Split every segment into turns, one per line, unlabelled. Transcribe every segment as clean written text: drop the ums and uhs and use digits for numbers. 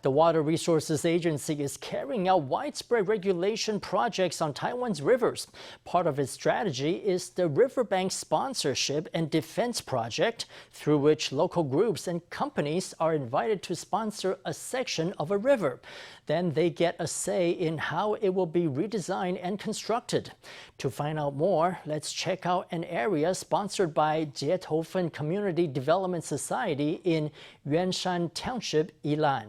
The Water Resources Agency is carrying out widespread regulation projects on Taiwan's rivers. Part of its strategy is the Riverbank Sponsorship and Defense Project, through which local groups and companies are invited to sponsor a section of a river. Then they get a say in how it will be redesigned and constructed. To find out more, let's check out an area sponsored by Jietoufen Community Development Society in Yuanshan Township, Yilan.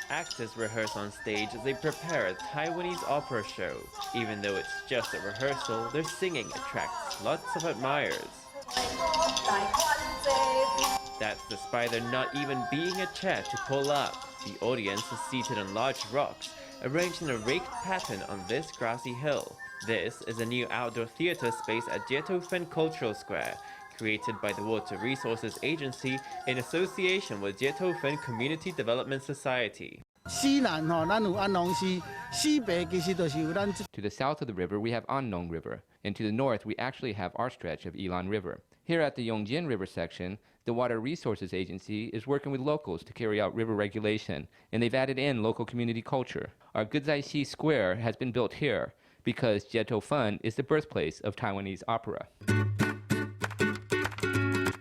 Actors rehearse on stage as they prepare a Taiwanese opera show. Even though it's just a rehearsal, their singing attracts lots of admirers. That's despite there not even being a chair to pull up. The audience is seated on large rocks, arranged in a raked pattern on this grassy hill. This is a new outdoor theater space at Jietoufen Cultural Square, created by the Water Resources Agency in association with Jietoufen Community Development Society.
To
the south of the river, we have An-nung River, and to the north, we actually have our stretch of Yilan River. Here at the Yungchin River section, the Water Resources Agency is working with locals to carry out river regulation, and they've added in local community culture. Our Gezaixi Square has been built here because Jietoufen is the birthplace of Taiwanese opera.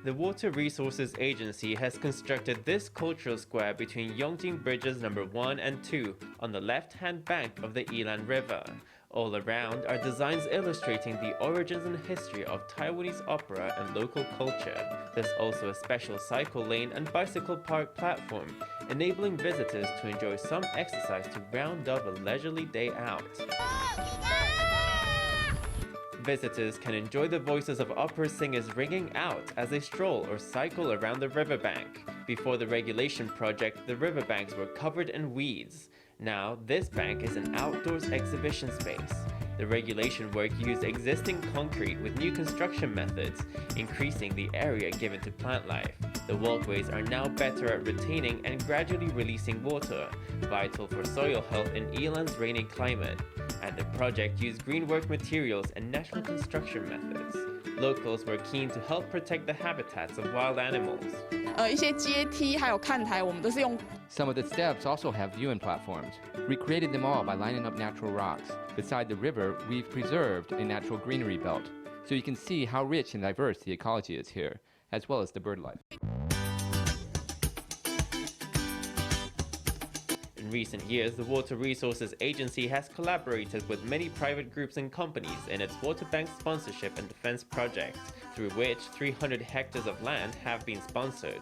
The Water Resources Agency has constructed this cultural square between Yungchin Bridges No. 1 and 2 on the left-hand bank of the Yilan River. All around are designs illustrating the origins and history of Taiwanese opera and local culture. There's also a special cycle lane and bicycle park platform, enabling visitors to enjoy some exercise to round up a leisurely day out. Visitors can enjoy the voices of opera singers ringing out as they stroll or cycle around the riverbank. Before the regulation project, the riverbanks were covered in weeds. Now, this bank is an outdoors exhibition space. The regulation work used existing concrete with new construction methods, increasing the area given to plant life. The walkways are now better at retaining and gradually releasing water, vital for soil health in Yilan's rainy climate. And the project used green work materials and natural construction methods. Locals were keen to help protect the habitats of wild animals.
Some of the steps also have viewing platforms. We created them all by lining up natural rocks. Beside the river, we've preserved a natural greenery belt, so you can see how rich and diverse the ecology is here, as well as the bird life.
In recent years, the Water Resources Agency has collaborated with many private groups and companies in its water bank sponsorship and defense project, through which 300 hectares of land have been sponsored.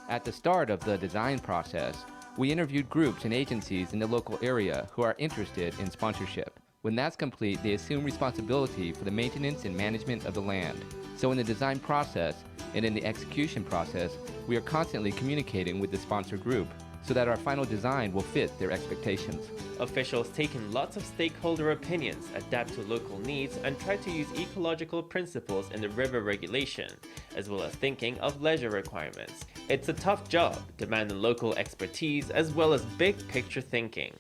At the start of the design process, we interviewed groups and agencies in the local area who are interested in sponsorship. When that's complete, they assume responsibility for the maintenance and management of the land. So in the design process and in the execution process, we are constantly communicating with the sponsor group so that our final design will fit their expectations.
Officials take in lots of stakeholder opinions, adapt to local needs, and try to use ecological principles in the river regulation, as well as thinking of leisure requirements. It's a tough job, demanding local expertise as well as big picture thinking.